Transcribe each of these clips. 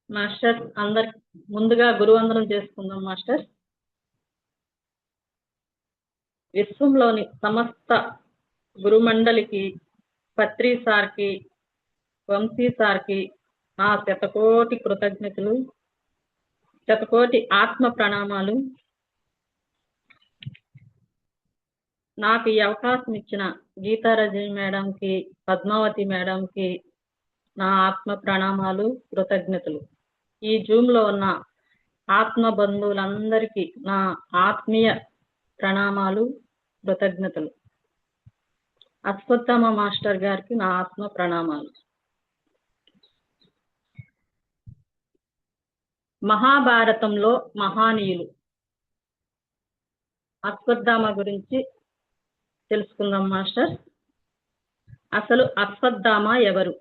Master అందరికి ముందుగా గురువందనం చేసుకుందాం. మాస్టర్, విశ్వంలోని సమస్త గురుమండలికి, పత్రి సార్కి, వంశీ సార్కి నా శతకోటి కృతజ్ఞతలు, శతకోటి ఆత్మ ప్రణామాలు. నాకు ఈ అవకాశం ఇచ్చిన గీతారజని మేడంకి, పద్మావతి మేడంకి నా ఆత్మ ప్రణామాలు, కృతజ్ఞతలు. ఈ జూమ్లో ఉన్న ఆత్మ బంధువులందరికీ నా ఆత్మీయ ప్రణామాలు, కృతజ్ఞతలు. అశ్వత్థామ మాస్టర్ గారికి నా ఆత్మ ప్రణామాలు. మహాభారతంలో మహానీయులు అశ్వత్థామ గురించి తెలుసుకుందాం. మాస్టర్, అసలు అశ్వత్థామ ఎవరు?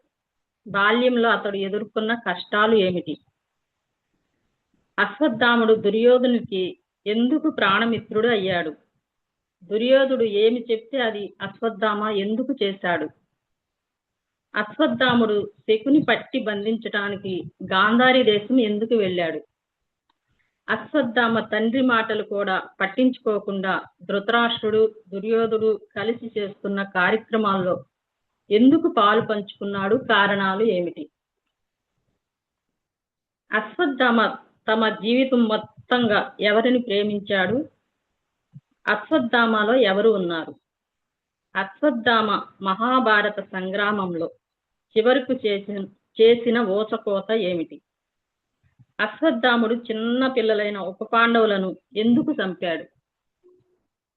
బాల్యంలో అతడు ఎదుర్కొన్న కష్టాలు ఏమిటి? అశ్వత్థాముడు దుర్యోధనునికి ఎందుకు ప్రాణమిత్రుడు అయ్యాడు? దుర్యోధుడు ఏమి చెప్తే అది అశ్వత్థామ ఎందుకు చేశాడు? అశ్వత్థాముడు శకుని పట్టి బంధించటానికి గాంధారి దేశం ఎందుకు వెళ్ళాడు? అశ్వత్థామ తండ్రి మాటలు కూడా పట్టించుకోకుండా ధృతరాష్ట్రుడు, దుర్యోధుడు కలిసి చేస్తున్న కార్యక్రమాల్లో ఎందుకు పాలు పంచుకున్నాడు? కారణాలు ఏమిటి? అశ్వత్థామ తమ జీవితం మొత్తంగా ఎవరిని ప్రేమించాడు? అశ్వత్థామలో ఎవరు ఉన్నారు? అశ్వత్థామ మహాభారత సంగ్రామంలో చివరకు చేసిన ఓచకోత ఏమిటి? అశ్వత్థాముడు చిన్న పిల్లలైన ఉప పాండవులను ఎందుకు చంపాడు?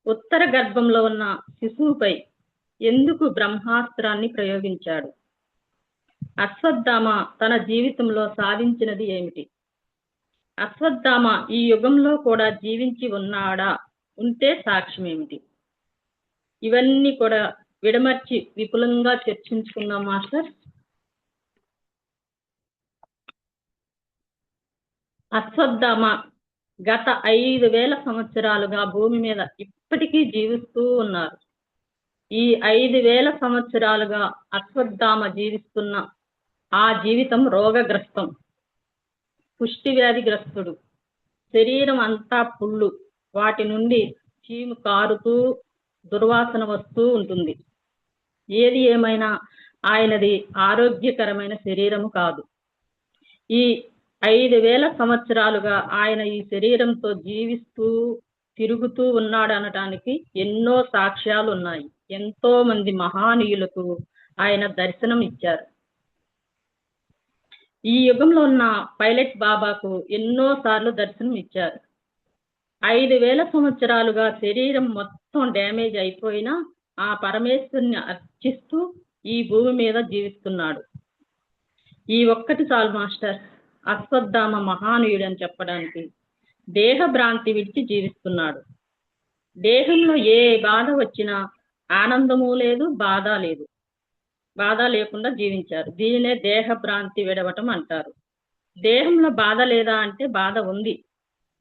ఉత్తర గర్భంలో ఉన్న శిశువుపై ఎందుకు బ్రహ్మాస్త్రాన్ని ప్రయోగించాడు? అశ్వత్థామ తన జీవితంలో సాధించినది ఏమిటి? అశ్వత్థామ ఈ యుగంలో కూడా జీవించి ఉన్నాడా? ఉంటే సాక్ష్యం ఏమిటి? ఇవన్నీ కూడా విడమర్చి విపులంగా చర్చించుకుందాం. మాస్టర్, అశ్వత్థామ గత 5000 సంవత్సరాలుగా భూమి మీద ఇప్పటికీ జీవిస్తూ ఉన్నారు. ఈ 5000 సంవత్సరాలుగా అశ్వత్థామ జీవిస్తున్న ఆ జీవితం రోగగ్రస్తం, పుష్టి వ్యాధిగ్రస్తుడు, శరీరం అంతా పుళ్ళు, వాటి నుండి చీము కారుతూ దుర్వాసన వస్తూ ఉంటుంది. ఏది ఏమైనా ఆయనది ఆరోగ్యకరమైన శరీరము కాదు. ఈ 5000 సంవత్సరాలుగా ఆయన ఈ శరీరంతో జీవిస్తూ తిరుగుతూ ఉన్నాడు అనటానికి ఎన్నో సాక్ష్యాలు ఉన్నాయి. ఎంతో మంది మహానీయులకు ఆయన దర్శనం ఇచ్చారు. ఈ యుగంలో ఉన్న పైలట్ బాబాకు ఎన్నో సార్లు దర్శనం ఇచ్చారు. 5000 సంవత్సరాలుగా శరీరం మొత్తం డ్యామేజ్ అయిపోయినా ఆ పరమేశ్వరుని అర్చిస్తూ ఈ భూమి మీద జీవిస్తున్నాడు. ఈ ఒక్కటి చాలు మాస్టర్, అశ్వత్థామ మహానీయుడు అని చెప్పడానికి. దేహ భ్రాంతి విడిచి జీవిస్తున్నాడు. దేహంలో ఏ బాధ వచ్చినా ఆనందము లేదు, బాధ లేదు. బాధ లేకుండా జీవించారు. దీనినే దేహ భ్రాంతి విడవటం అంటారు. దేహంలో బాధ లేదా అంటే బాధ ఉంది.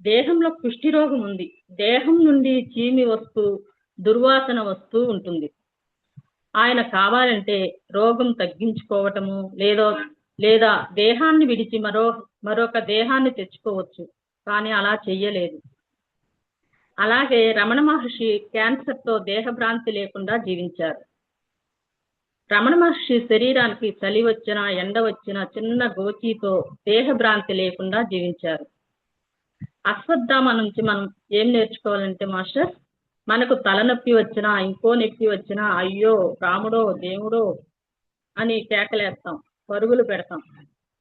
దేహంలో కుష్టి రోగం ఉంది. దేహం నుండి చీమి వస్తూ దుర్వాసన వస్తూ ఉంటుంది. ఆయన కావాలంటే రోగం తగ్గించుకోవటము లేదా దేహాన్ని విడిచి మరొక దేహాన్ని తెచ్చుకోవచ్చు, కానీ అలా చెయ్యలేదు. అలాగే రమణ మహర్షి క్యాన్సర్తో దేహభ్రాంతి లేకుండా జీవించారు. రమణ మహర్షి శరీరానికి చలి వచ్చినా ఎండ వచ్చినా చిన్న గోచీతో దేహభ్రాంతి లేకుండా జీవించారు. అశ్వత్థామ నుంచి మనం ఏం నేర్చుకోవాలంటే మాస్టర్, మనకు తలనొప్పి వచ్చినా ఇంకో నొప్పి వచ్చినా అయ్యో రాముడో దేవుడో అని కేకలేస్తాం, పరుగులు పెడతాం.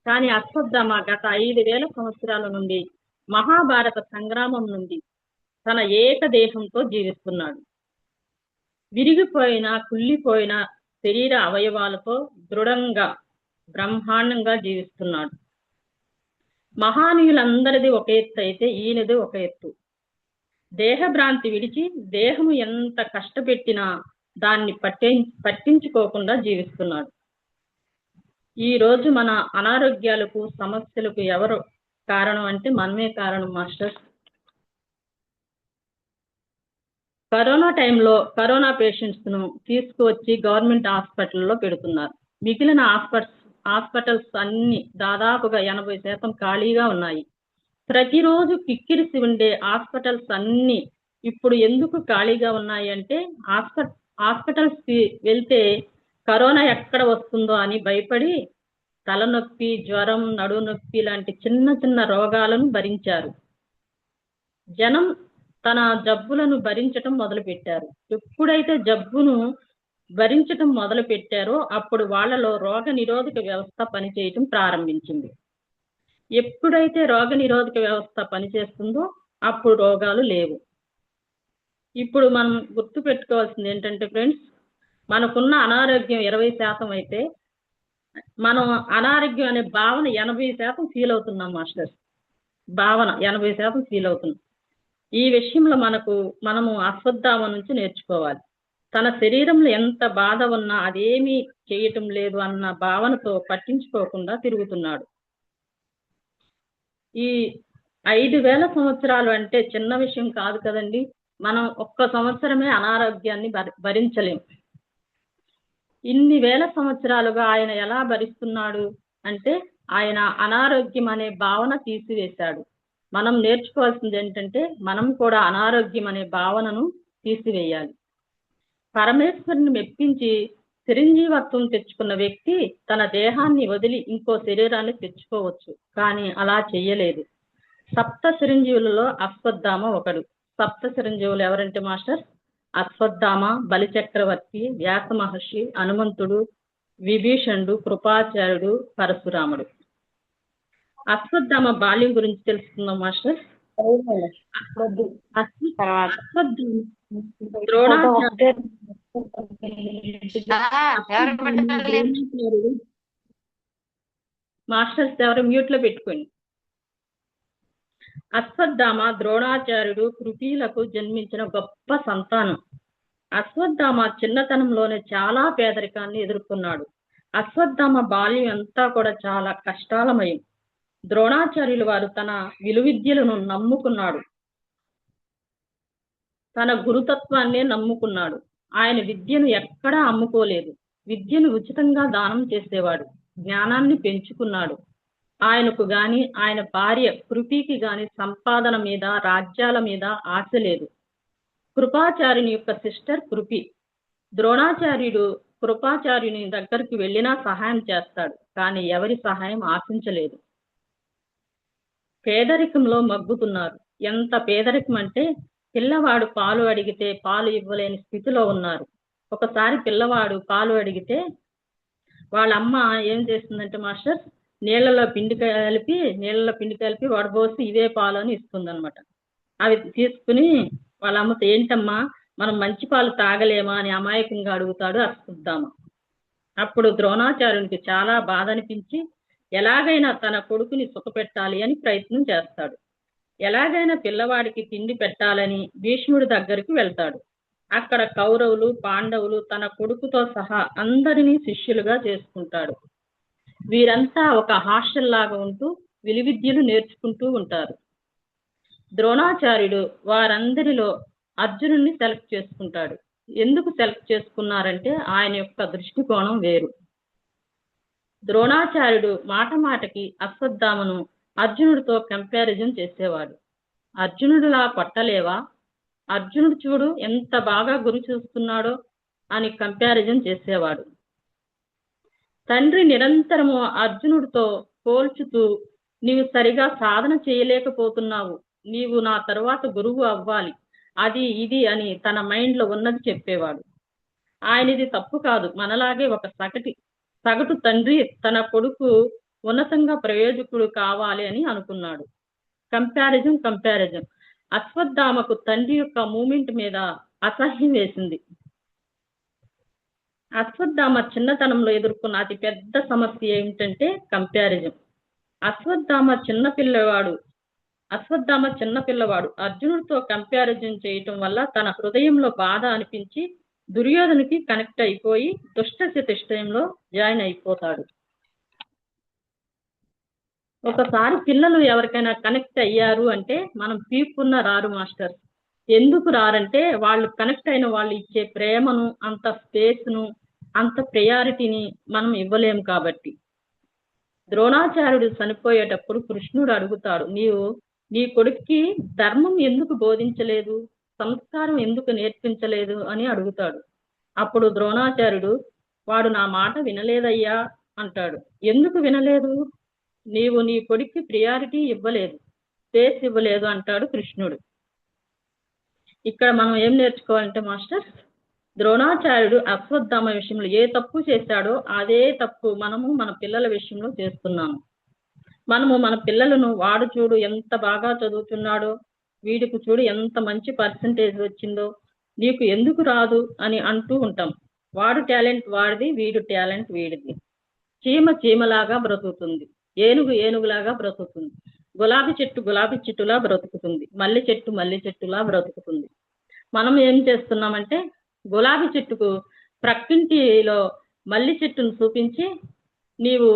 కానీ అశ్వత్థామ గత 5000 సంవత్సరాల నుండి మహాభారత సంగ్రామం నుండి తన ఏకదేహంతో జీవిస్తున్నాడు. విరిగిపోయిన కుళ్ళిపోయిన శరీర అవయవాలతో దృఢంగా బ్రహ్మాండంగా జీవిస్తున్నాడు. మహానీయులందరిది ఒక ఎత్తు అయితే ఈయనది ఒక ఎత్తు. దేహభ్రాంతి విడిచి దేహము ఎంత కష్టపెట్టినా దాన్ని పట్టించుకోకుండా జీవిస్తున్నాడు. ఈ రోజు మన అనారోగ్యాలకు సమస్యలకు ఎవరు కారణం అంటే మనమే కారణం మాస్టర్. కరోనా టైంలో కరోనా పేషెంట్స్ ను తీసుకువచ్చి గవర్నమెంట్ హాస్పిటల్లో పెడుతున్నారు. మిగిలిన హాస్పిటల్స్ అన్ని దాదాపుగా 80% ఖాళీగా ఉన్నాయి. ప్రతిరోజు కిక్కిరిసి ఉండే హాస్పిటల్స్ అన్ని ఇప్పుడు ఎందుకు ఖాళీగా ఉన్నాయి అంటే హాస్పిటల్స్కి వెళ్తే కరోనా ఎక్కడ వస్తుందో అని భయపడి తలనొప్పి, జ్వరం, నడుము నొప్పి లాంటి చిన్న చిన్న రోగాలను భరించారు. జనం తన జబ్బులను భరించటం మొదలుపెట్టారు. ఎప్పుడైతే జబ్బును భరించటం మొదలు పెట్టారో అప్పుడు వాళ్ళలో రోగ నిరోధక వ్యవస్థ పనిచేయటం ప్రారంభించింది. ఎప్పుడైతే రోగ నిరోధక వ్యవస్థ పనిచేస్తుందో అప్పుడు రోగాలు లేవు. ఇప్పుడు మనం గుర్తు పెట్టుకోవాల్సింది ఏంటంటే ఫ్రెండ్స్, మనకున్న అనారోగ్యం 20% అయితే మనం అనారోగ్యం అనే భావన 80% ఫీల్ అవుతున్నాం మాస్టర్స్. భావన 80% ఫీల్ అవుతున్నాం. ఈ విషయంలో మనము అశ్వత్థామ నుంచి నేర్చుకోవాలి. తన శరీరంలో ఎంత బాధ ఉన్నా అదేమీ చేయటం లేదు అన్న భావనతో పట్టించుకోకుండా తిరుగుతున్నాడు. ఈ 5000 సంవత్సరాలు అంటే చిన్న విషయం కాదు కదండి. మనం ఒక్క సంవత్సరమే అనారోగ్యాన్ని భరించలేం. ఇన్ని వేల సంవత్సరాలుగా ఆయన ఎలా భరిస్తున్నాడు అంటే ఆయన అనారోగ్యం అనే భావన తీసివేశాడు. మనం నేర్చుకోవాల్సింది ఏంటంటే మనం కూడా అనారోగ్యం అనే భావనను తీసివేయాలి. పరమేశ్వరుని మెప్పించి చిరంజీవత్వం తెచ్చుకున్న వ్యక్తి తన దేహాన్ని వదిలి ఇంకో శరీరాన్ని తెచ్చుకోవచ్చు, కానీ అలా చెయ్యలేదు. సప్త చిరంజీవులలో అశ్వత్థామ ఒకడు. సప్త చిరంజీవులు ఎవరంటే మాస్టర్ అశ్వత్థామ, బలిచక్రవర్తి, వ్యాస మహర్షి, హనుమంతుడు, విభీషణుడు, కృపాచార్యుడు, పరశురాముడు. అశ్వత్థామ బాల్యం గురించి తెలుసుకుందాం మాస్టర్. మాస్టర్స్ ఎవరు మ్యూట్ లో పెట్టుకోండి. అశ్వత్థామ ద్రోణాచార్యుడు కృపీలకు జన్మించిన గొప్ప సంతానం. అశ్వత్థామ చిన్నతనంలోనే చాలా పేదరికాన్ని ఎదుర్కొన్నాడు. అశ్వత్థామ బాల్యం అంతా కూడా చాలా కష్టాలమయం. ద్రోణాచార్యులు వారు తన విలువిద్యలను నమ్ముకున్నాడు. తన గురుతత్వాన్నే నమ్ముకున్నాడు. ఆయన విద్యను ఎక్కడా అమ్ముకోలేదు. విద్యను ఉచితంగా దానం చేసేవాడు. జ్ఞానాన్ని పెంచుకున్నాడు. ఆయనకు గాని ఆయన భార్య కృపీకి గాని సంపాదన మీద, రాజ్యాల మీద ఆశ లేదు. కృపాచార్యుని యొక్క సిస్టర్ కృపి. ద్రోణాచార్యుడు కృపాచార్యుని దగ్గరికి వెళ్ళినా సహాయం చేస్తాడు, కానీ ఎవరి సహాయం ఆశించలేదు. పేదరికంలో మగ్గుతున్నారు. ఎంత పేదరికం అంటే పిల్లవాడు పాలు అడిగితే పాలు ఇవ్వలేని స్థితిలో ఉన్నారు. ఒకసారి పిల్లవాడు పాలు అడిగితే వాళ్ళ అమ్మ ఏం చేస్తుందంటే మాస్టర్ నీళ్ళలో పిండి కలిపి వడబోసి ఇవే పాలు అని ఇస్తుంది అనమాట. అవి తీసుకుని వాళ్ళ అమ్మతో ఏంటమ్మా మనం మంచి పాలు తాగలేమా అని అమాయకంగా అడుగుతాడు అశ్వత్థామ. అప్పుడు ద్రోణాచార్యునికి చాలా బాధ అనిపించి ఎలాగైనా తన కొడుకుని సుఖపెట్టాలి అని ప్రయత్నం చేస్తాడు. ఎలాగైనా పిల్లవాడికి తిండి పెట్టాలని భీష్ముడి దగ్గరికి వెళ్తాడు. అక్కడ కౌరవులు, పాండవులు తన కొడుకుతో సహా అందరినీ శిష్యులుగా చేసుకుంటాడు. వీరంతా ఒక హాస్టల్ లాగా ఉంటూ విలువిద్యలు నేర్చుకుంటూ ఉంటారు. ద్రోణాచార్యుడు వారందరిలో అర్జునుడిని సెలెక్ట్ చేసుకుంటాడు. ఎందుకు సెలెక్ట్ చేసుకున్నారంటే ఆయన యొక్క దృష్టికోణం వేరు. ద్రోణాచార్యుడు మాట మాటకి అశ్వత్థామను అర్జునుడితో కంపారిజన్ చేసేవాడు. అర్జునుడిలా కొట్టలేవా, అర్జునుడు చూడు ఎంత బాగా గురి చూస్తున్నాడో అని కంపారిజన్ చేసేవాడు. తండ్రి నిరంతరము అర్జునుడితో పోల్చుతూ నీవు సరిగా సాధన చేయలేకపోతున్నావు, నీవు నా తరువాత గురువు అవ్వాలి, అది ఇది అని తన మైండ్లో ఉన్నది చెప్పేవాడు. ఆయనది తప్పు కాదు, మనలాగే ఒక సగటు తండ్రి తన కొడుకు ఉన్నతంగా ప్రయోజకుడు కావాలి అని అనుకున్నాడు. కంపారిజన్ అశ్వత్థామకు తండ్రి యొక్క మూమెంట్ మీద అసహ్యం వేసింది. అశ్వత్థామ చిన్నతనంలో ఎదుర్కొన్న అతి పెద్ద సమస్య ఏమిటంటే కంపారిజన్. అశ్వత్థామ చిన్నపిల్లవాడు అర్జునుడితో కంపారిజన్ చేయటం వల్ల తన హృదయంలో బాధ అనిపించి దుర్యోధనకి కనెక్ట్ అయిపోయి దుష్ట చతుష్టయంలో జాయిన్ అయిపోతాడు. ఒకసారి పిల్లలు ఎవరికైనా కనెక్ట్ అయ్యారు అంటే మనం పీక్కున్న రారు మాస్టర్. ఎందుకు రారంటే వాళ్ళు కనెక్ట్ అయిన వాళ్ళు ఇచ్చే ప్రేమను, అంత స్పేస్ను, అంత ప్రయారిటీని మనం ఇవ్వలేము కాబట్టి. ద్రోణాచార్యుడు చనిపోయేటప్పుడు కృష్ణుడు అడుగుతాడు, నీ కొడుక్కి ధర్మం ఎందుకు బోధించలేదు, సంస్కారం ఎందుకు నేర్పించలేదు అని అడుగుతాడు. అప్పుడు ద్రోణాచార్యుడు, వాడు నా మాట వినలేదయ్యా అంటాడు. ఎందుకు వినలేదు? నీవు నీ కొడుక్కి ప్రియారిటీ ఇవ్వలేదు, స్పేస్ ఇవ్వలేదు అంటాడు కృష్ణుడు. ఇక్కడ మనం ఏం నేర్చుకోవాలంటే మాస్టర్స్, ద్రోణాచార్యుడు అశ్వత్థామ విషయంలో ఏ తప్పు చేశాడో అదే తప్పు మనము మన పిల్లల విషయంలో చేస్తున్నాము. మనము మన పిల్లలను, వాడు చూడు ఎంత బాగా చదువుతున్నాడో, వీడికి చూడు ఎంత మంచి పర్సంటేజ్ వచ్చిందో, నీకు ఎందుకు రాదు అని అంటూ ఉంటాం. వాడు టాలెంట్ వాడిది, వీడు టాలెంట్ వీడిది. చీమ చీమలాగా బ్రతుకుతుంది, ఏనుగు ఏనుగులాగా బ్రతుకుతుంది, గులాబీ చెట్టులా బ్రతుకుతుంది, మల్లె చెట్టులా బ్రతుకుతుంది. మనం ఏం చేస్తున్నామంటే గులాబీ చెట్టుకు ప్రక్కింటిలో మల్లి చెట్టును చూపించి, నీవు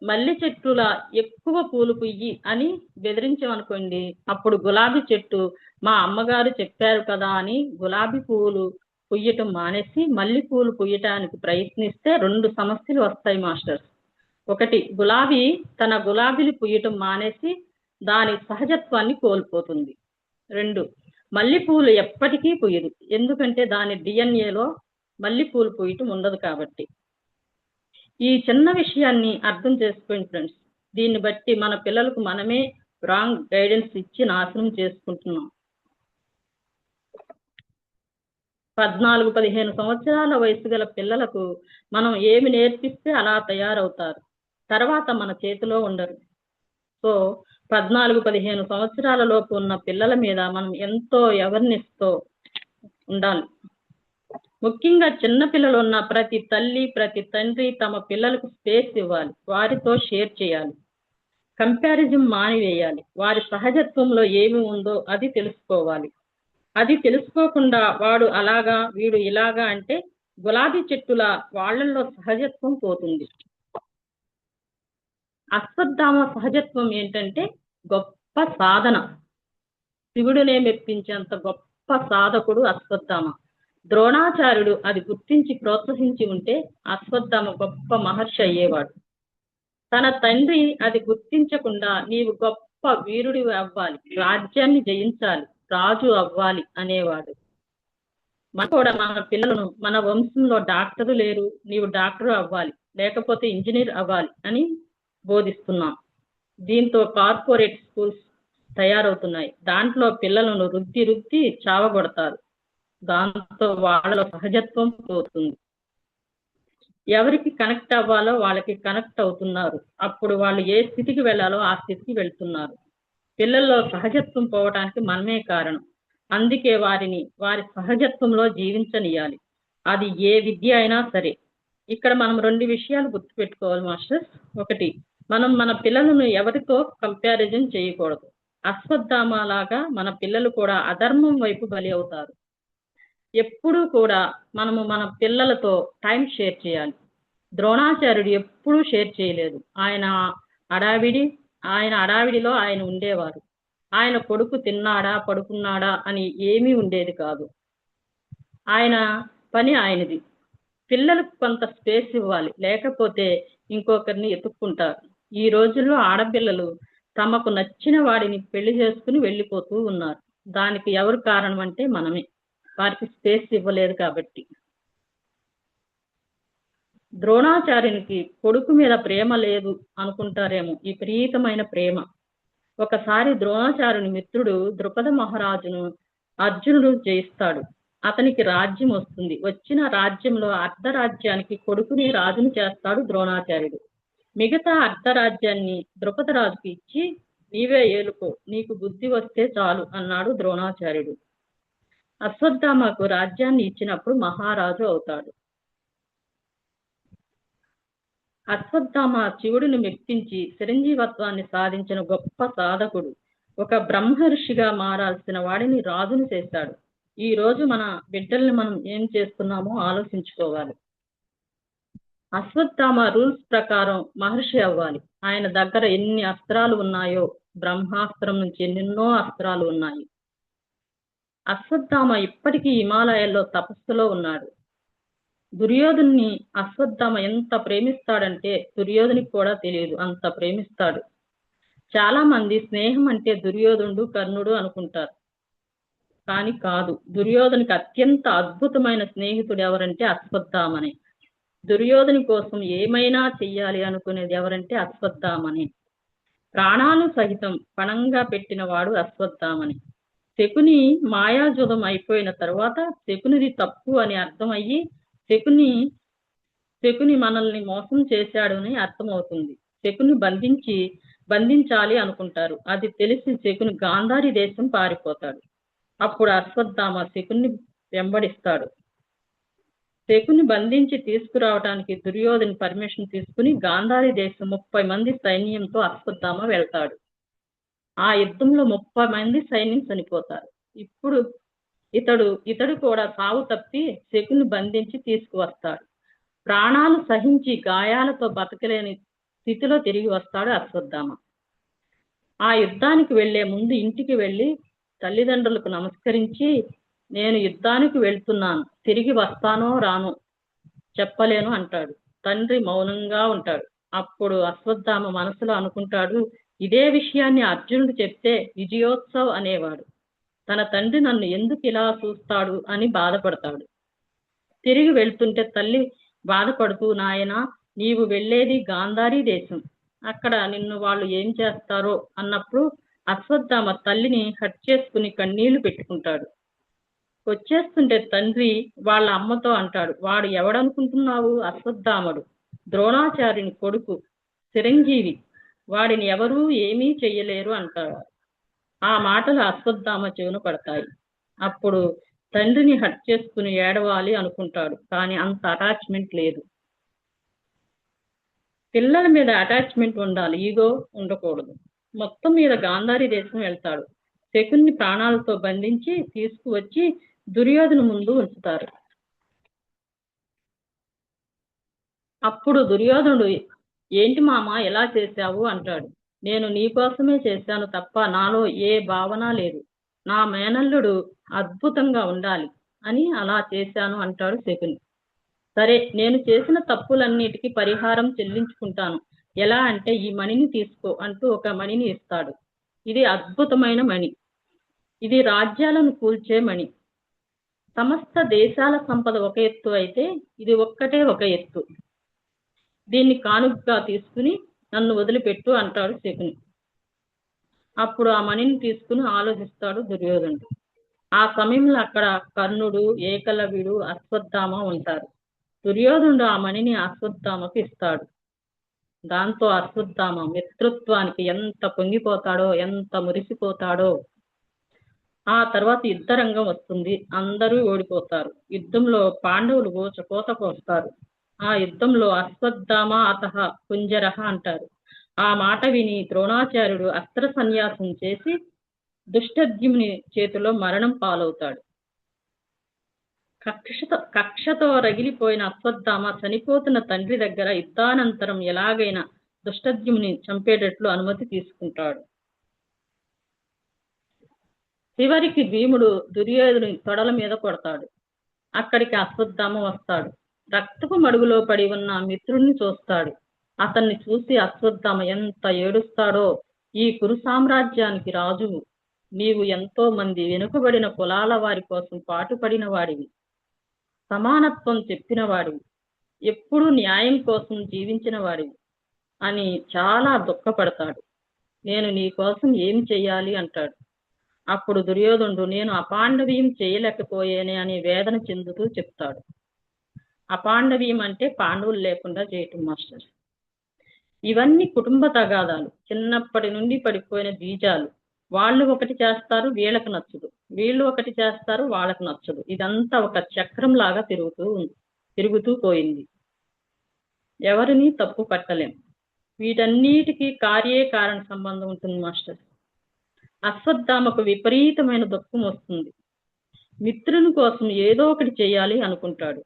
మల్లి చెట్టులా ఎక్కువ పూలు పుయ్యి అని బెదిరించామనుకోండి, అప్పుడు గులాబీ చెట్టు మా అమ్మగారు చెప్పారు కదా అని గులాబీ పువ్వులు పుయ్యటం మానేసి మల్లి పూలు పుయ్యటానికి ప్రయత్నిస్తే 2 సమస్యలు వస్తాయి మాస్టర్స్. ఒకటి, గులాబీ తన గులాబీలు పుయ్యటం మానేసి దాని సహజత్వాన్ని కోల్పోతుంది. 2, మల్లెపూలు ఎప్పటికీ పుయ్యదు, ఎందుకంటే దాని డిఎన్ఏలో మల్లెపూలు పుయ్యటం ఉండదు కాబట్టి. ఈ చిన్న విషయాన్ని అర్థం చేసుకోండి ఫ్రెండ్స్. దీన్ని బట్టి మన పిల్లలకు మనమే రాంగ్ గైడెన్స్ ఇచ్చి నాశనం చేసుకుంటున్నాం. 14-15 సంవత్సరాల వయసు గల పిల్లలకు మనం ఏమి నేర్పిస్తే అలా తయారవుతారు, తర్వాత మన చేతిలో ఉండరు. సో 14-15 సంవత్సరాల లోపు ఉన్న పిల్లల మీద మనం ఎంతో అవేర్నెస్తో ఉండాలి. ముఖ్యంగా చిన్న పిల్లలు ఉన్న ప్రతి తల్లి, ప్రతి తండ్రి తమ పిల్లలకు స్పేస్ ఇవ్వాలి, వారితో షేర్ చేయాలి, కంపారిజన్ మానివేయాలి. వారి సహజత్వంలో ఏమి ఉందో అది తెలుసుకోవాలి. అది తెలుసుకోకుండా వాడు అలాగా వీడు ఇలాగా అంటే గులాబీ చెట్టులా వాళ్ళల్లో సహజత్వం పోతుంది. అశ్వత్థామ సహజత్వం ఏంటంటే గొప్ప సాధన, శివుడినే మెప్పించేంత గొప్ప సాధకుడు అశ్వత్థామ. ద్రోణాచార్యుడు అది గుర్తించి ప్రోత్సహించి ఉంటే అశ్వత్థామ గొప్ప మహర్షి అయ్యేవాడు. తన తండ్రి అది గుర్తించకుండా నీవు గొప్ప వీరుడి అవ్వాలి, రాజ్యాన్ని జయించాలి, రాజు అవ్వాలి అనేవాడు. మనం కూడా మన పిల్లలను మన వంశంలో డాక్టరు లేరు, నీవు డాక్టరు అవ్వాలి, లేకపోతే ఇంజనీర్ అవ్వాలి అని బోధిస్తున్నాం. దీంతో కార్పొరేట్ స్కూల్స్ తయారవుతున్నాయి. దాంట్లో పిల్లలను రుద్ది చావగొడతారు. దాంతో వాళ్ళలో సహజత్వం పోతుంది. ఎవరికి కనెక్ట్ అవ్వాలో వాళ్ళకి కనెక్ట్ అవుతున్నారు. అప్పుడు వాళ్ళు ఏ స్థితికి వెళ్ళాలో ఆ స్థితికి వెళ్తున్నారు. పిల్లల్లో సహజత్వం పోవటానికి మనమే కారణం. అందుకే వారిని వారి సహజత్వంలో జీవించనియాలి, అది ఏ విద్య అయినా సరే. ఇక్కడ మనం 2 విషయాలు గుర్తుపెట్టుకోవాలి మాస్టర్స్. ఒకటి, మనం మన పిల్లలను ఎవరితో కంపారిజన్ చేయకూడదు. అశ్వత్థామ లాగా మన పిల్లలు కూడా అధర్మం వైపు బలి అవుతారు. ఎప్పుడూ కూడా మనము మన పిల్లలతో టైం షేర్ చేయాలి. ద్రోణాచార్యుడు ఎప్పుడూ షేర్ చేయలేదు. ఆయన అడావిడిలో ఆయన ఉండేవారు. ఆయన కొడుకు తిన్నాడా పడుకున్నాడా అని ఏమీ ఉండేది కాదు. ఆయన పని ఆయనది. పిల్లలకు కొంత స్పేస్ ఇవ్వాలి, లేకపోతే ఇంకొకరిని ఎత్తుక్కుంటారు. ఈ రోజుల్లో ఆడపిల్లలు తమకు నచ్చిన వాడిని పెళ్లి చేసుకుని వెళ్ళిపోతూ ఉన్నారు. దానికి ఎవరు కారణం అంటే మనమే, వారికి స్పేస్ ఇవ్వలేదు కాబట్టి. ద్రోణాచార్యునికి కొడుకు మీద ప్రేమ లేదు అనుకుంటారేమో, విపరీతమైన ప్రేమ. ఒకసారి ద్రోణాచార్యుని మిత్రుడు ద్రుపద మహారాజును అర్జునుడు జయిస్తాడు. అతనికి రాజ్యం వస్తుంది. వచ్చిన రాజ్యంలో అర్ధరాజ్యానికి కొడుకుని రాజును చేస్తాడు ద్రోణాచార్యుడు. మిగతా అర్ధరాజ్యాన్ని ద్రుపదరాజుకి ఇచ్చి నీవే ఏలుకో, నీకు బుద్ధి వస్తే చాలు అన్నాడు ద్రోణాచార్యుడు. అశ్వత్థామకు రాజ్యాన్ని ఇచ్చినప్పుడు మహారాజు అవుతాడు. అశ్వత్థామ శివుడిని మెప్పించి చిరంజీవత్వాన్ని సాధించిన గొప్ప సాధకుడు. ఒక బ్రహ్మర్షిగా మారాల్సిన వాడిని రాజును చేశాడు. ఈ రోజు మన బిడ్డల్ని మనం ఏం చేస్తున్నామో ఆలోచించుకోవాలి. అశ్వత్థామ రూల్స్ ప్రకారం మహర్షి అవ్వాలి. ఆయన దగ్గర ఎన్ని అస్త్రాలు ఉన్నాయో, బ్రహ్మాస్త్రం నుంచి ఎన్నెన్నో అస్త్రాలు ఉన్నాయి. అశ్వత్థామ ఇప్పటికీ హిమాలయాల్లో తపస్సులో ఉన్నాడు. దుర్యోధన్ని అశ్వత్థామ ఎంత ప్రేమిస్తాడంటే దుర్యోధనికి కూడా తెలియదు, అంత ప్రేమిస్తాడు. చాలా మంది స్నేహం అంటే దుర్యోధనుడు కర్ణుడు అనుకుంటారు, కానీ కాదు. దుర్యోధనికి అత్యంత అద్భుతమైన స్నేహితుడు ఎవరంటే అశ్వత్థామనే. దుర్యోధని కోసం ఏమైనా చెయ్యాలి అనుకునేది ఎవరంటే అశ్వత్థామనే. ప్రాణాలు సహితం పణంగా పెట్టిన వాడు అశ్వత్థామని. శకుని మాయాజుధం అయిపోయిన తర్వాత శకునిది తప్పు అని అర్థమయ్యి శకుని మనల్ని మోసం చేశాడు అని అర్థమవుతుంది. శకుని బంధించాలి అనుకుంటారు. అది తెలిసి శకుని గాంధారి దేశం పారిపోతాడు. అప్పుడు అశ్వత్థామ శకుని వెంబడిస్తాడు. శకుని బంధించి తీసుకురావడానికి దుర్యోధని పర్మిషన్ తీసుకుని గాంధారి దేశం 30 మంది సైన్యంతో అశ్వత్థామ వెళ్తాడు. ఆ యుద్ధంలో 30 మంది సైన్యం చనిపోతారు. ఇప్పుడు ఇతడు కూడా సావు తప్పి శకుని బంధించి తీసుకువస్తాడు. ప్రాణాలు సహించి గాయాలతో బతకలేని స్థితిలో తిరిగి వస్తాడు అశ్వత్థామ. ఆ యుద్ధానికి వెళ్లే ముందు ఇంటికి వెళ్ళి తల్లిదండ్రులకు నమస్కరించి, నేను యుద్ధానికి వెళ్తున్నాను, తిరిగి వస్తానో రానో చెప్పలేను అంటాడు. తండ్రి మౌనంగా ఉంటాడు. అప్పుడు అశ్వత్థామ మనసులో అనుకుంటాడు, ఇదే విషయాన్ని అర్జునుడు చెప్తే విజయోత్సవ్ అనేవాడు. తన తండ్రి నన్ను ఎందుకు ఇలా చూస్తాడు అని బాధపడతాడు. తిరిగి వెళ్తుంటే తల్లి బాధపడుతూ, నాయనా, నీవు వెళ్ళేది గాంధారీ దేశం, అక్కడ నిన్ను వాళ్ళు ఏం చేస్తారో అన్నప్పుడు అశ్వత్థామ తల్లిని హట్ చేసుకుని కన్నీళ్లు పెట్టుకుంటాడు. వచ్చేస్తుంటే తండ్రి వాళ్ళ అమ్మతో అంటాడు, వాడు ఎవడనుకుంటున్నావు? అశ్వత్థాముడు, ద్రోణాచార్యుని కొడుకు, చిరంజీవి, వాడిని ఎవరూ ఏమీ చెయ్యలేరు అంటాడు. ఆ మాటలు అశ్వత్థామ చెవున పడతాయి. అప్పుడు తండ్రిని హట్ చేసుకుని ఏడవాలి అనుకుంటాడు, కానీ అంత అటాచ్మెంట్ లేదు. పిల్లల మీద అటాచ్మెంట్ ఉండాలి, ఈగో ఉండకూడదు. మొత్తం మీద గాంధారీ దేశం వెళ్తాడు. శకుని ప్రాణాలతో బంధించి తీసుకువచ్చి దుర్యోధన ముందు ఉంచుతారు. అప్పుడు దుర్యోధనుడు, ఏంటి మామ ఎలా చేశావు అంటాడు. నేను నీకోసమే చేశాను తప్ప నాలో ఏ భావన లేదు. నా మేనల్లుడు అద్భుతంగా ఉండాలి అని అలా చేశాను అంటాడు శకుని. సరే, నేను చేసిన తప్పులన్నిటికీ పరిహారం చెల్లించుకుంటాను. ఎలా అంటే, ఈ మణిని తీసుకో అంటూ ఒక మణిని ఇస్తాడు. ఇది అద్భుతమైన మణి. ఇది రాజ్యాలను కూల్చే మణి. సమస్త దేశాల సంపద ఒక ఎత్తు అయితే ఇది ఒక్కటే ఒక ఎత్తు. దీన్ని కానుకగా తీసుకుని నన్ను వదిలిపెట్టు అంటాడు శకుని. అప్పుడు ఆ మణిని తీసుకుని ఆలోచిస్తాడు దుర్యోధనుడు. ఆ సమయంలో అక్కడ కర్ణుడు, ఏకలవ్యుడు, అశ్వత్థామ ఉంటారు. దుర్యోధనుడు ఆ మణిని అశ్వత్థామకు ఇస్తాడు. దాంతో అశ్వత్థామ మిత్రత్వానికి ఎంత పొంగిపోతాడో, ఎంత మురిసిపోతాడో. ఆ తర్వాత యుద్ధరంగం వస్తుంది. అందరూ ఓడిపోతారు. యుద్ధంలో పాండవులు కోత కోస్తారు. ఆ యుద్ధంలో అశ్వత్థామ అతః కుంజరః అంటారు. ఆ మాట విని ద్రోణాచార్యుడు అస్త్ర సన్యాసం చేసి దుష్టద్యుమ్ని చేతిలో మరణం పాలవుతాడు. కక్షతో రగిలిపోయిన అశ్వత్థామ చనిపోతున్న తండ్రి దగ్గర యుద్ధానంతరం ఎలాగైనా దుష్టద్యుమ్ని చంపేటట్లు అనుమతి తీసుకుంటాడు. చివరికి భీముడు దుర్యోధనుని తొడల మీద కొడతాడు. అక్కడికి అశ్వత్థామ వస్తాడు. రక్తపు మడుగులో పడి ఉన్న మిత్రుణ్ణి చూస్తాడు. అతన్ని చూసి అశ్వత్థామ ఎంత ఏడుస్తాడో, ఈ కురు సామ్రాజ్యానికి రాజువు, నీవు ఎంతో మంది వెనుకబడిన కులాల వారి కోసం పాటుపడిన వాడివి, సమానత్వం చెప్పిన వాడివి, ఎప్పుడూ న్యాయం కోసం జీవించిన వాడివి అని చాలా దుఃఖపడతాడు. నేను నీ కోసం ఏం చెయ్యాలి అంటాడు. అప్పుడు దుర్యోధనుడు, నేను అపాండవీయం చేయలేకపోయేనే అని వేదన చెందుతూ చెప్తాడు. అపాండవీయం అంటే పాండవులు లేకుండా చేయటం మాస్టర్. ఇవన్నీ కుటుంబ తగాదాలు, చిన్నప్పటి నుండి పడిపోయిన బీజాలు. వాళ్ళు ఒకటి చేస్తారు, వీళ్ళకి నచ్చదు, వీళ్ళు ఒకటి చేస్తారు, వాళ్ళకి నచ్చదు. ఇదంతా ఒక చక్రం లాగా తిరుగుతూ పోయింది. ఎవరిని తప్పు పట్టలేం. వీటన్నిటికీ కార్యకారణ సంబంధం ఉంటుంది మాస్టర్. అశ్వత్థామకు విపరీతమైన దుఃఖం వస్తుంది. మిత్రుని కోసం ఏదో ఒకటి చేయాలి అనుకుంటాడు.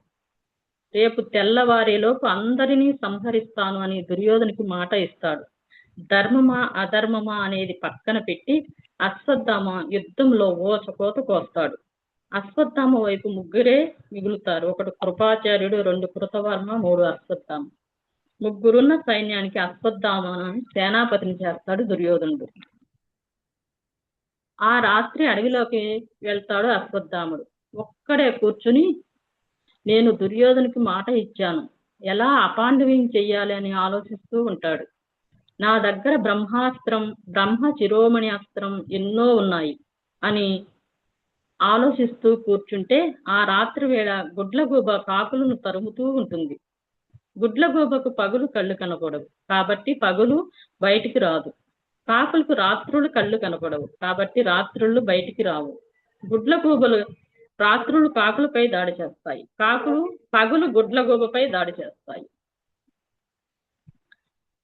రేపు తెల్లవారేలోపు అందరినీ సంహరిస్తాను అని దుర్యోధనికి మాట ఇస్తాడు. ధర్మమా అధర్మమా అనేది పక్కన పెట్టి అశ్వత్థామ యుద్ధంలో ఓచకోత కోస్తాడు. అశ్వత్థామ వైపు ముగ్గురే మిగులుతారు. ఒకడు కృపాచార్యుడు, 2 కృతవర్మ, 3 అశ్వత్థామ. ముగ్గురున్న సైన్యానికి అశ్వత్థామను సేనాపతిని చేస్తాడు దుర్యోధనుడు. ఆ రాత్రి అడవిలోకి వెళ్తాడు అశ్వత్థాముడు. ఒక్కడే కూర్చుని నేను దుర్యోధనుకి మాట ఇచ్చాను, ఎలా అపాండవ్యం చెయ్యాలి అని ఆలోచిస్తూ ఉంటాడు. నా దగ్గర బ్రహ్మాస్త్రం, బ్రహ్మ శిరోమణి అస్త్రం ఎన్నో ఉన్నాయి అని ఆలోచిస్తూ కూర్చుంటే ఆ రాత్రి వేళ గుడ్లగూబ కాకులను తరుముతూ ఉంటుంది. గుడ్లగూబకు పగులు కళ్ళు కనపడవు కాబట్టి పగులు బయటికి రాదు. కాకులకు రాత్రులు కళ్ళు కనపడవు కాబట్టి రాత్రుళ్ళు బయటికి రావు. గుడ్లగూబలు రాత్రులు కాకులపై దాడి చేస్తాయి, కాకులు పగులు గుడ్లగూబపై దాడి చేస్తాయి.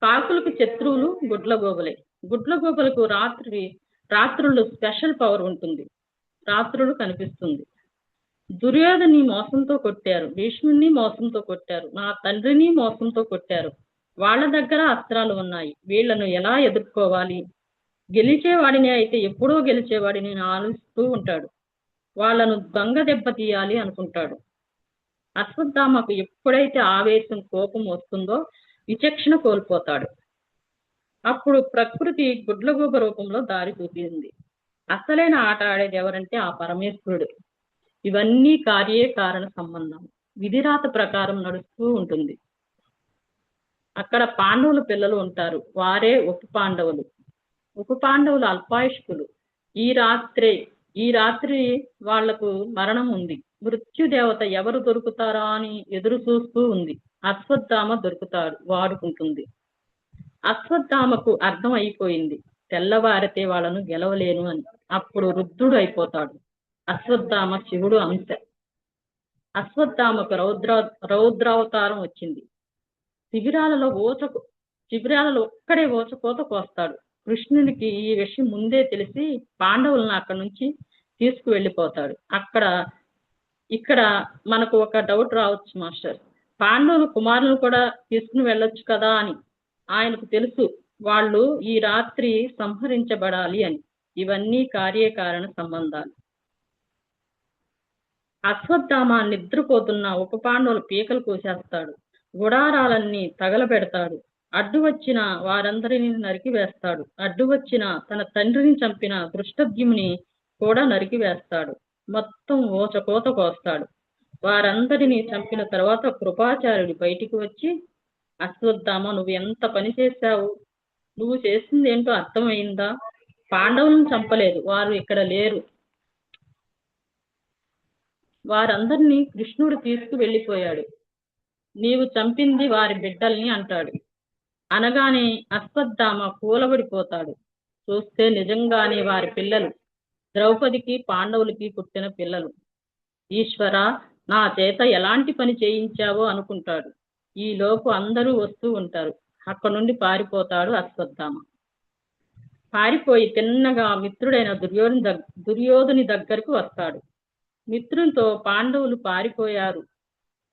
కాకులకు శత్రువులు గుడ్లగూబలే. గుడ్లగూబలకు రాత్రులు స్పెషల్ పవర్ ఉంటుంది, రాత్రులు కనిపిస్తుంది. దుర్యోధని మోసంతో కొట్టారు, భీష్ముడిని మోసంతో కొట్టారు, నా తండ్రిని మోసంతో కొట్టారు. వాళ్ళ దగ్గర అస్త్రాలు ఉన్నాయి, వీళ్లను ఎలా ఎదుర్కోవాలి? గెలిచేవాడిని అయితే ఎప్పుడో గెలిచేవాడిని ఆలోచిస్తూ ఉంటాడు. వాళ్ళను దొంగ దెబ్బ తీయాలి అనుకుంటాడు. అశ్వత్థామకు ఎప్పుడైతే ఆవేశం, కోపం వస్తుందో విచక్షణ కోల్పోతాడు. అప్పుడు ప్రకృతి గుడ్లగూబ రూపంలో దారి చూపింది. అసలైన ఆట ఆడేది ఎవరంటే ఆ పరమేశ్వరుడు. ఇవన్నీ కార్యకారణ సంబంధం, విధిరాత ప్రకారం నడుస్తూ ఉంటుంది. అక్కడ పాండవుల పిల్లలు ఉంటారు, వారే ఉప పాండవులు. ఉప పాండవులు అల్పాయుష్కులు. ఈ రాత్రి వాళ్లకు మరణం ఉంది. మృత్యుదేవత ఎవరు దొరుకుతారా అని ఎదురు చూస్తూ ఉంది. అశ్వత్థామ దొరుకుతాడు, వాడుకుంటుంది. అశ్వత్థామకు అర్థం అయిపోయింది, తెల్లవారితే వాళ్ళను గెలవలేను అని. అప్పుడు రుద్రుడు అయిపోతాడు. అశ్వత్థామ శివుడు అంశ. అశ్వత్థామకు రౌద్రావతారం వచ్చింది. శిబిరాలలో ఒక్కడే ఓచకోత కోస్తాడు. కృష్ణునికి ఈ విషయం ముందే తెలిసి పాండవులను అక్కడి నుంచి తీసుకువెళ్ళిపోతాడు. ఇక్కడ మనకు ఒక డౌట్ రావచ్చు మాస్టర్, పాండవులు కుమారులను కూడా తీసుకుని వెళ్ళొచ్చు కదా అని. ఆయనకు తెలుసు వాళ్ళు ఈ రాత్రి సంహరించబడాలి అని. ఇవన్నీ కార్యకారణ సంబంధాలు. అశ్వత్థామ నిద్రపోతున్న ఉప పాండవుల పీకలు కోసేస్తాడు, గుడారాలన్నీ తగలబెడతాడు, అడ్డు వచ్చిన వారందరినీ నరికి వేస్తాడు. అడ్డు వచ్చిన తన తండ్రిని చంపిన దృష్టద్యుమ్ని కూడా నరికి వేస్తాడు. మొత్తం ఓచకోత కోస్తాడు. వారందరినీ చంపిన తర్వాత కృపాచార్యుడు బయటికి వచ్చి, అశ్వత్థామ, నువ్వు ఎంత పని చేశావు, నువ్వు చేసింది ఏంటో అర్థమైందా? పాండవులను చంపలేదు, వారు ఇక్కడ లేరు, వారందరినీ కృష్ణుడు తీసుకు వెళ్ళిపోయాడు, నీవు చంపింది వారి బిడ్డల్ని అంటాడు. అనగానే అశ్వత్థామ కూలబడిపోతాడు. చూస్తే నిజంగానే వారి పిల్లలు, ద్రౌపదికి పాండవులకి పుట్టిన పిల్లలు. ఈశ్వర, నా చేత ఎలాంటి పని చేయించావో అనుకుంటాడు. ఈ లోపు అందరూ వస్తూ ఉంటారు. అక్కడ నుండి పారిపోతాడు అశ్వత్థామ. పారిపోయి తిన్నగా మిత్రుడైన దుర్యోధని దగ్గరకు వస్తాడు. మిత్రునితో, పాండవులు పారిపోయారు,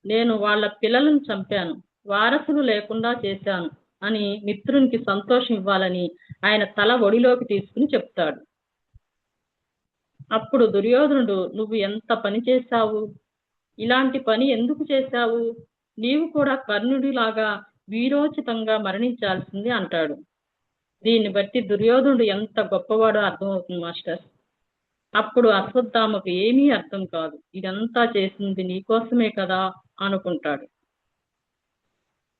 నేను వాళ్ళ పిల్లలను చంపాను, వారసులు లేకుండా చేశాను అని మిత్రునికి సంతోషం ఇవ్వాలని ఆయన తల ఒడిలోకి తీసుకుని చెప్తాడు. అప్పుడు దుర్యోధనుడు, నువ్వు ఎంత పని చేశావు, ఇలాంటి పని ఎందుకు చేశావు, నీవు కూడా కర్ణుడిలాగా వీరోచితంగా మరణించాల్సింది అంటాడు. దీన్ని బట్టి దుర్యోధనుడు ఎంత గొప్పవాడో అర్థమవుతుంది మాస్టర్. అప్పుడు అశ్వత్థామకు ఏమీ అర్థం కాదు, ఇదంతా చేసింది నీకోసమే కదా అనుకుంటాడు.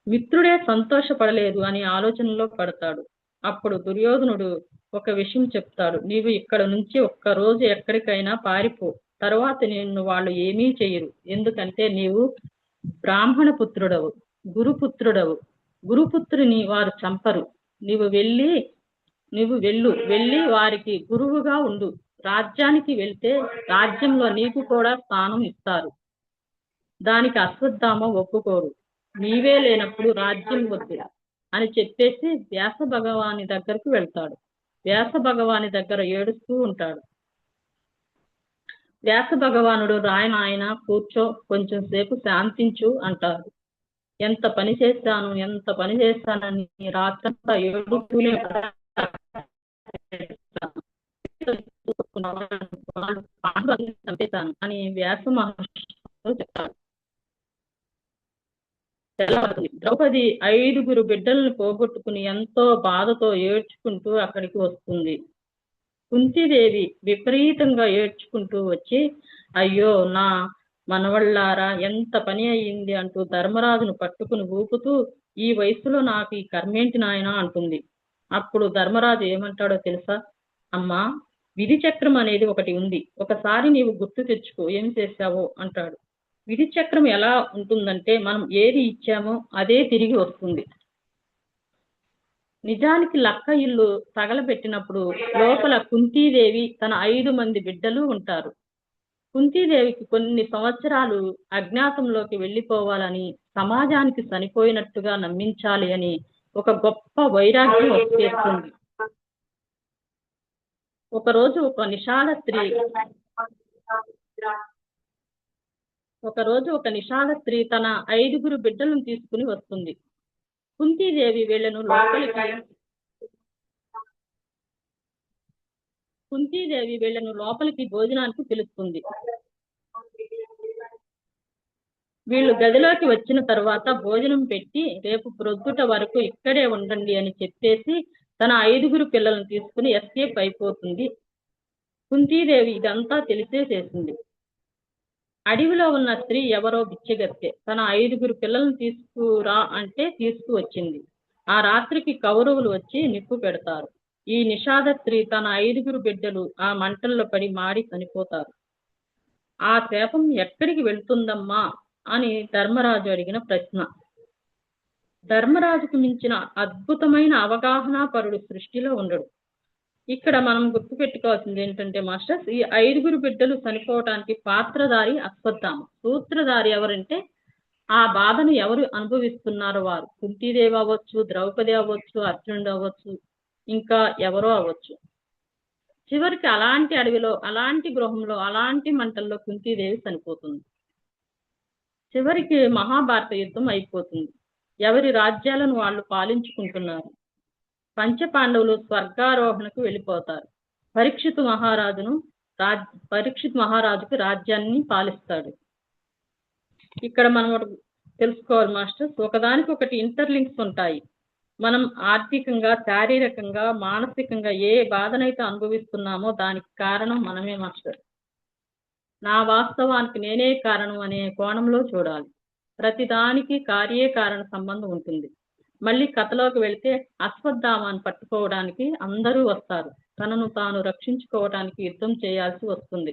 మిత్రుడే సంతోషపడలేదు అని ఆలోచనలో పడతాడు. అప్పుడు దుర్యోధనుడు ఒక విషయం చెప్తాడు, నీవు ఇక్కడ నుంచి ఒక్కరోజు ఎక్కడికైనా పారిపో, తర్వాత నిన్ను వాళ్ళు ఏమీ చేయరు. ఎందుకంటే నీవు బ్రాహ్మణ పుత్రుడవు, గురుపుత్రుడవు. గురుపుత్రుని వారు చంపరు. నీవు వెళ్ళి వారికి గురువుగా ఉండు. రాజ్యానికి వెళ్తే రాజ్యంలో నీకు కూడా స్థానం ఇస్తారు. దానికి అశ్వత్థామ ఒప్పుకోరు. నీవే లేనప్పుడు రాజ్యం వద్దు అని చెప్పేసి వ్యాస భగవాని దగ్గరకు వెళ్తాడు. వ్యాస భగవాని దగ్గర ఏడుస్తూ ఉంటాడు. వ్యాస భగవానుడు, ఆయన కూర్చో, కొంచెం సేపు శాంతించు అంటారు. ఎంత పని చేశానని రాత్రంతా ఏడుస్తూనే వాళ్ళు పాండవుల్ని చంపేశాను అని వ్యాస మహర్షి చెప్తాడు. తెల్లవారుతుంది. ద్రౌపది 5 బిడ్డలను పోగొట్టుకుని ఎంతో బాధతో ఏడ్చుకుంటూ అక్కడికి వస్తుంది. కుంతీదేవి విపరీతంగా ఏడ్చుకుంటూ వచ్చి, అయ్యో నా మనవళ్ళారా, ఎంత పని అయ్యింది అంటూ ధర్మరాజును పట్టుకుని ఊపుతూ, ఈ వయసులో నాకు ఈ కర్మేంటి నాయనా అంటుంది. అప్పుడు ధర్మరాజు ఏమంటాడో తెలుసా? అమ్మా, విధి చక్రం అనేది ఒకటి ఉంది, ఒకసారి నీవు గుర్తు తెచ్చుకో, ఏం చేశావో అంటాడు. విధి చక్రం ఎలా ఉంటుందంటే, మనం ఏది ఇచ్చామో అదే తిరిగి వస్తుంది. నిజానికి లక్క ఇల్లు తగలబెట్టినప్పుడు లోపల కుంతీదేవి తన 5 బిడ్డలు ఉంటారు. కుంతీదేవికి కొన్ని సంవత్సరాలు అజ్ఞాతంలోకి వెళ్ళిపోవాలని, సమాజానికి చనిపోయినట్టుగా నమ్మించాలి అని ఒక గొప్ప వైరాగ్యం వచ్చేస్తుంది. ఒకరోజు ఒక నిషాద స్త్రీ తన 5 బిడ్డలను తీసుకుని వస్తుంది. కుంతీదేవి వీళ్లను లోపలికి భోజనానికి పిలుస్తుంది. వీళ్ళు గదిలోకి వచ్చిన తర్వాత భోజనం పెట్టి, రేపు ప్రొద్దుట వరకు ఇక్కడే ఉండండి అని చెప్పేసి తన 5 పిల్లలను తీసుకుని ఎస్కేప్ అయిపోతుంది. కుంతీదేవి ఇదంతా తెలిసే చేసింది. అడవిలో ఉన్న స్త్రీ ఎవరో బిచ్చగత్తె తన 5 పిల్లలను తీసుకురా అంటే తీసుకువచ్చింది. ఆ రాత్రికి కౌరవులు వచ్చి నిప్పు పెడతారు. ఈ నిషాద స్త్రీ తన 5 బిడ్డలు ఆ మంటల్లో పడి మాడి చనిపోతారు. ఆ శాపం ఎక్కడికి వెళ్తుందమ్మా అని ధర్మరాజు అడిగిన ప్రశ్న. ధర్మరాజుకు మించిన అద్భుతమైన అవగాహన పరుడు సృష్టిలో ఉండడు. ఇక్కడ మనం గుర్తుపెట్టుకోవాల్సింది ఏంటంటే మాస్టర్స్, ఈ 5 బిడ్డలు చనిపోవటానికి పాత్రధారి అశ్వత్థామ. సూత్రధారి ఎవరంటే, ఆ బాధను ఎవరు అనుభవిస్తున్నారో వారు. కుంతీదేవి అవ్వచ్చు, ద్రౌపది అవ్వచ్చు, అర్జునుడు అవ్వచ్చు, ఇంకా ఎవరో అవ్వచ్చు. చివరికి అలాంటి అడవిలో, అలాంటి గృహంలో, అలాంటి మంటల్లో కుంతీదేవి చనిపోతుంది. చివరికి మహాభారత యుద్ధం అయిపోతుంది. ఎవరి రాజ్యాలను వాళ్ళు పాలించుకుంటున్నారు. పంచపాండవులు స్వర్గారోహణకు వెళ్ళిపోతారు. పరీక్షిత్ మహారాజుకు రాజ్యాన్ని పాలిస్తాడు. ఇక్కడ మనం తెలుసుకోవాలి మాస్టర్స్, ఒకదానికొకటి ఇంటర్లింక్స్ ఉంటాయి. మనం ఆర్థికంగా, శారీరకంగా, మానసికంగా ఏ బాధనైతే అనుభవిస్తున్నామో దానికి కారణం మనమే మాస్టర్. నా వాస్తవానికి నేనే కారణం అనే కోణంలో చూడాలి. ప్రతిదానికి కార్యకారణ సంబంధం ఉంటుంది. మళ్ళీ కథలోకి వెళితే, అశ్వత్థామాను పట్టుకోవడానికి అందరూ వస్తారు. తనను తాను రక్షించుకోవడానికి యుద్ధం చేయాల్సి వస్తుంది.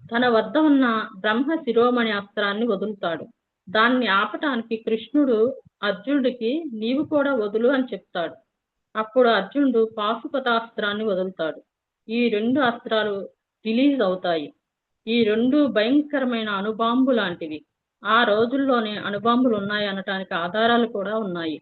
తన వద్ద ఉన్న బ్రహ్మ శిరోమణి అస్త్రాన్ని వదులుతాడు. దాన్ని ఆపటానికి కృష్ణుడు అర్జునుడికి నీవు కూడా వదులు అని చెప్తాడు. అప్పుడు అర్జునుడు పాశుపతాస్త్రాన్ని వదులుతాడు. ఈ 2 అస్త్రాలు రిలీజ్ అవుతాయి. ఈ 2 భయంకరమైన అణుబాంబు లాంటివి. ఆ రోజుల్లోనే అణుబాంబులు ఉన్నాయి అనటానికి ఆధారాలు కూడా ఉన్నాయి.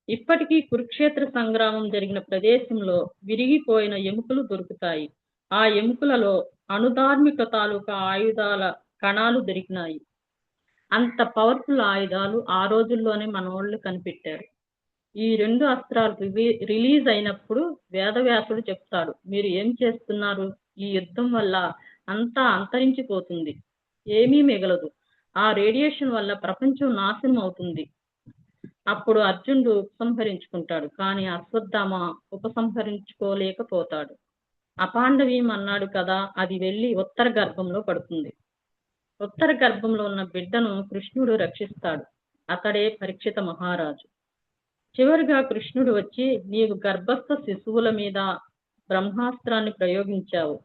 ఇప్పటికీ కురుక్షేత్ర సంగ్రామం జరిగిన ప్రదేశంలో విరిగిపోయిన ఎముకలు దొరుకుతాయి. ఆ ఎముకలలో అణుధార్మిక తాలూకా ఆయుధాల కణాలు దొరికినాయి. అంత పవర్ఫుల్ ఆయుధాలు ఆ రోజుల్లోనే మన వాళ్ళు కనిపెట్టారు. ఈ 2 అస్త్రాలు రిలీజ్ అయినప్పుడు వేదవ్యాసుడు చెప్తాడు, మీరు ఏం చేస్తున్నారు? ఈ యుద్ధం వల్ల అంతా అంతరించిపోతుంది, ఏమీ మిగలదు. ఆ రేడియేషన్ వల్ల ప్రపంచం నాశనం అవుతుంది. అప్పుడు అర్జునుడు ఉపసంహరించుకుంటాడు. కానీ అశ్వత్థామ ఉపసంహరించుకోలేకపోతాడు. అపాండవీయం అన్నాడు కదా, అది వెళ్ళి ఉత్తర గర్భంలో పడుతుంది. ఉత్తర గర్భంలో ఉన్న బిడ్డను కృష్ణుడు రక్షిస్తాడు. అతడే పరీక్షిత మహారాజు. చివరిగా కృష్ణుడు వచ్చి, నీవు గర్భస్థ శిశువుల మీద బ్రహ్మాస్త్రాన్ని ప్రయోగించావు,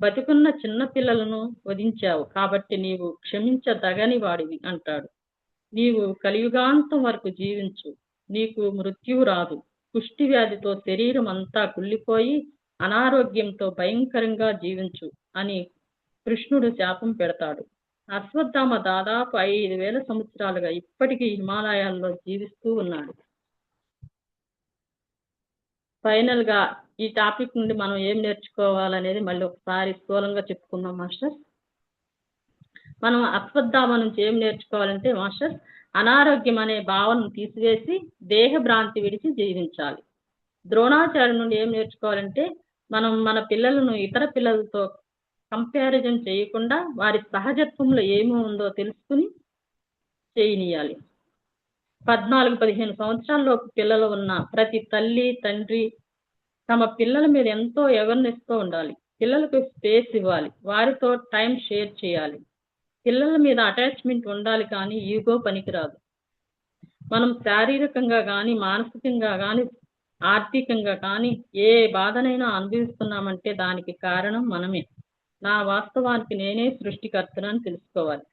బతికున్న చిన్న పిల్లలను వధించావు, కాబట్టి నీవు క్షమించదగని వాడివి అంటాడు. నీవు కలియుగాంతం వరకు జీవించు, నీకు మృత్యువు రాదు. కుష్టి వ్యాధితో శరీరం అంతా కుళ్ళిపోయి అనారోగ్యంతో భయంకరంగా జీవించు అని కృష్ణుడు శాపం పెడతాడు. అశ్వత్థామ దాదాపు 5000 సంవత్సరాలుగా ఇప్పటికీ హిమాలయాల్లో జీవిస్తూ ఉన్నాడు. ఫైనల్ గా ఈ టాపిక్ నుండి మనం ఏం నేర్చుకోవాలనేది మళ్ళీ ఒకసారి స్థూలంగా చెప్పుకుందాం మాస్టర్స్. మనం అశ్వత్థామ నుంచి ఏం నేర్చుకోవాలంటే మాస్టర్స్, అనారోగ్యం అనే భావనను తీసివేసి దేహ భ్రాంతి విడిచి జీవించాలి. ద్రోణాచార్య నుండి ఏం నేర్చుకోవాలంటే, మనం మన పిల్లలను ఇతర పిల్లలతో కంపారిజన్ చేయకుండా వారి సహజత్వంలో ఏమి ఉందో తెలుసుకుని చేయనీయాలి. 14-15 సంవత్సరాల్లోపు పిల్లలు ఉన్న ప్రతి తల్లి, తండ్రి తమ పిల్లల మీద ఎంతో అవేర్‌నెస్‌తో ఉండాలి. పిల్లలకు స్పేస్ ఇవ్వాలి. వారితో టైం షేర్ చేయాలి. పిల్లల మీద అటాచ్‌మెంట్ ఉండాలి కానీ ఈగో పనికిరాదు. మనం శారీరకంగా గానీ, మానసికంగా గానీ, ఆర్థికంగా కానీ ఏ బాధనైనా అనుభవిస్తున్నామంటే దానికి కారణం మనమే. నా వాస్తవానికి నేనే సృష్టికర్తనని తెలుసుకోవాలి.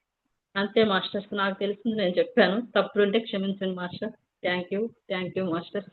అంతే మాస్టర్స్. నాకు తెలిసింది నేను చెప్పాను. తప్పులుంటే క్షమించండి master. Thank you. Thank you masters.